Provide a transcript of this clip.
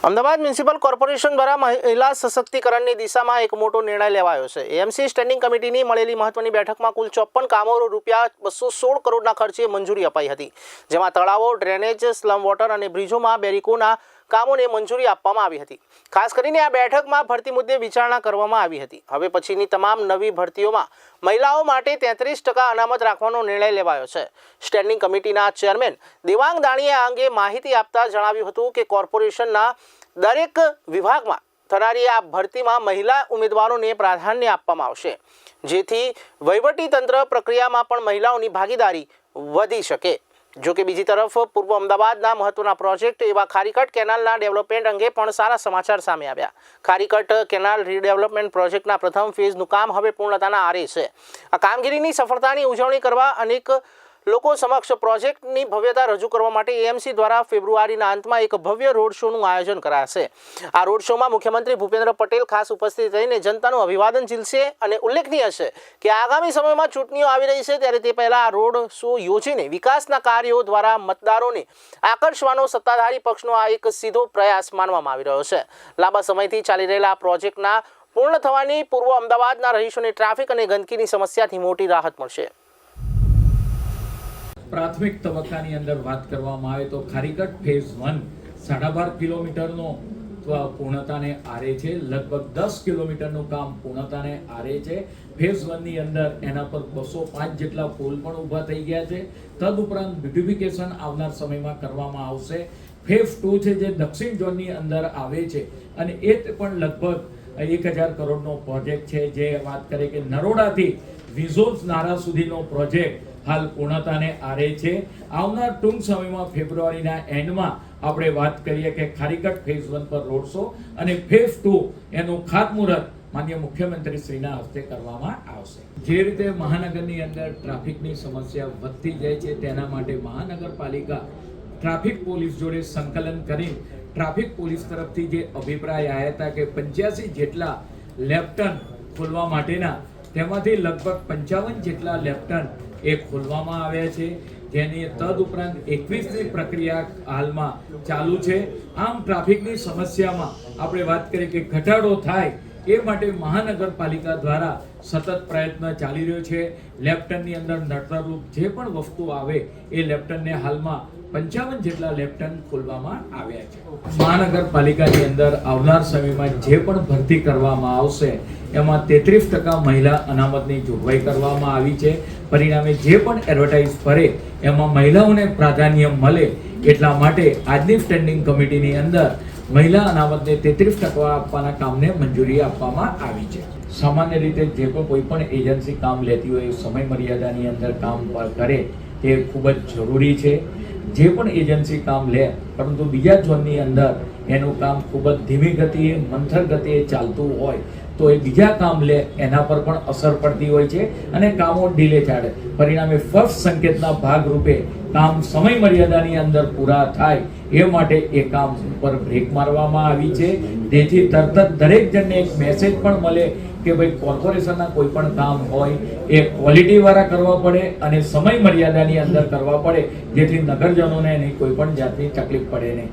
Ahmedabad municipal corporation દ્વારા મહિલા સશક્તિકરણની દિશામાં એક મોટો નિર્ણય લેવાયો છે। એએમસી સ્ટેન્ડિંગ કમિટીની મળેલી મહત્વની બેઠકમાં કુલ 54 કામો રૂપિયા 216 કરોડના ખર્ચે મંજૂરી અપાઈ હતી, જેમાં તળાવો, ડ્રેનેજ, સ્લમ વોટર અને બ્રિજોમાં બેરીકોના કામોને મંજૂરી આપવામાં આવી હતી। ખાસ કરીને આ બેઠકમાં ભરતી મુદ્દે વિચારણા કરવામાં આવી હતી। હવે પછીની તમામ નવી ભરતીઓમાં મહિલાઓ માટે 33% અનામત રાખવાનો નિર્ણય લેવાયો છે। સ્ટેન્ડિંગ કમિટીના ચેરમેન દેવાંગ દાણીએ આ અંગે માહિતી આપતા જણાવ્યું હતું કે કોર્પોરેશનના દરેક વિભાગમાં થનારી આ ભરતીમાં મહિલા ઉમેદવારોને પ્રાધાન્ય આપવામાં આવશે, જેથી વહીવટીતંત્ર પ્રક્રિયામાં પણ મહિલાઓની ભાગીદારી વધી શકે। જો કે બીજી તરફ પૂર્વ અમદાવાદના મહત્વના પ્રોજેક્ટ એવા ખારીકટ કેનાલના ડેવલપમેન્ટ અંગે પણ સારા સમાચાર સામે આવ્યા। ખારીકટ કેનાલ રીડેવલપમેન્ટ પ્રોજેક્ટના પ્રથમ ફેઝનું કામ હવે પૂર્ણતાના આરે છે। આ કામગીરીની સફળતાની ઉજવણી કરવા અનેક લોકો સમક્ષ પ્રોજેક્ટની ભવ્યતા રજૂ કરવા માટે એએમસી દ્વારા ફેબ્રુઆરીના અંતમાં એક ભવ્ય રોડ શોનું આયોજન કરાશે। આ રોડ શોમાં મુખ્યમંત્રી ભૂપેન્દ્ર પટેલ ખાસ ઉપસ્થિત રહીને જનતાનું અભિવાદન ઝીલશે અને ઉલ્લેખનીય છે કે આગામી સમયમાં ચૂંટણીઓ આવી રહી છે, ત્યારે તે પહેલા આ રોડ શો યોજીને વિકાસના કાર્યો દ્વારા મતદારોને આકર્ષવાનો સત્તાધારી પક્ષનો આ એક સીધો પ્રયાસ માનવામાં આવી રહ્યો છે। લાંબા સમયથી ચાલી રહેલા આ પ્રોજેક્ટના પૂર્ણ થવાની પૂર્વ અમદાવાદના રહીશોને ટ્રાફિક અને ગંદકીની સમસ્યાથી મોટી રાહત મળશે। પ્રાથમિક તબક્કાની અંદર વાત કરવામાં આવે તો ખારીકટ ફેઝ 1 12.5 કિલોમીટરનો પૂર્ણતાને આરે છે। લગભગ 10 કિલોમીટરનું કામ પૂર્ણતાને આરે છે। ફેઝ 1 ની અંદર એના પર 205 જેટલા પુલ પણ ઊભા થઈ ગયા છે। તદુપરાંત બ્યુટિફિકેશન આવનાર સમયમાં કરવામાં આવશે। ફેઝ 2 છે જે દક્ષિણ ઝોનની અંદર આવે છે અને એ પણ લગભગ 1000 કરોડનો પ્રોજેક્ટ છે। જે વાત કરે કે નરોડાથી વિઝોલ્સ નારા સુધીનો પ્રોજેક્ટ હાલ પૂર્ણતાને આરે છે। આવનાર ટૂંક સમયમાં ફેબ્રુઆરીના એન્ડમાં આપણે વાત કરીએ કે ખારીકટ ફેઝ 1 પર રોડ શો અને ફેઝ 2 એનું ખાતમુહૂર્ત માનનીય મુખ્યમંત્રી શ્રીના હસ્તે કરવામાં આવશે। જે રીતે મહાનગરની અંદર ટ્રાફિકની સમસ્યા વધતી જાય છે, તેના માટે મહાનગરપાલિકા ટ્રાફિક પોલીસ જોડે સંકલન કરી ટ્રાફિક પોલીસ તરફથી જે અભિપ્રાય આવ્યા હતા કે 85 જેટલા લેફ્ટન ખોલવા માટેના, તેમાંથી લગભગ 55 જેટલા લેફ્ટન એ ખોલવામાં આવ્યા છે, જેની તદુપરાંત 21ની પ્રક્રિયા હાલમાં ચાલુ છે। આમ ટ્રાફિકની સમસ્યામાં આપણે વાત કરીએ કે ઘટાડો થાય એ માટે મહાનગરપાલિકા દ્વારા સતત પ્રયત્ન ચાલી રહ્યો છે। લેફ્ટનની અંદર નડતરરૂપ જે પણ વસ્તુ આવે એ લેફ્ટનને હાલમાં 55 જેટલા લેફ્ટન ખોલવામાં આવ્યા છે। મહાનગરપાલિકાની અંદર આવનાર સમયમાં જે પણ ભરતી કરવામાં આવશે એમાં 33% મહિલા અનામતની જોગવાઈ કરવામાં આવી છે। પરિણામે જે પણ એડવર્ટાઇઝ ફરે એમાં મહિલાઓને પ્રાધાન્ય મળે એટલા માટે આજની સ્ટેન્ડિંગ કમિટીની અંદર મહિલા અનામતને 33% આપવાના કામને મંજૂરી આપવામાં આવી છે। સામાન્ય રીતે જે કોઈ પણ એજન્સી કામ લેતી હોય એ સમય મર્યાદાની અંદર કામ કરે તે ખૂબ જ જરૂરી છે। જે પણ એજન્સી કામ લે પરંતુ બીજા ઝોનની અંદર એનું કામ ખૂબ જ ધીમી ગતિએ, મંથર ગતિએ ચાલતું હોય તો એ બીજા કામ લે એના પર પણ અસર પડતી હોય છે અને કામો ડીલે ચાલે। પરિણામે ફર્સ્ટ સંકેતના ભાગરૂપે કામ સમય મર્યાદાની અંદર પૂરા થાય એ માટે એ કામ ઉપર બ્રેક મારવામાં આવી છે, જેથી તરત જ દરેક જણને એક મેસેજ પણ મળે કે ભાઈ કોર્પોરેશનના કોઈ પણ કામ હોય એ ક્વોલિટી વાળા કરવા પડે અને સમય મર્યાદાની અંદર કરવા પડે, જેથી નગરજનોને એની કોઈ પણ જાતની તકલીફ પડે નહીં।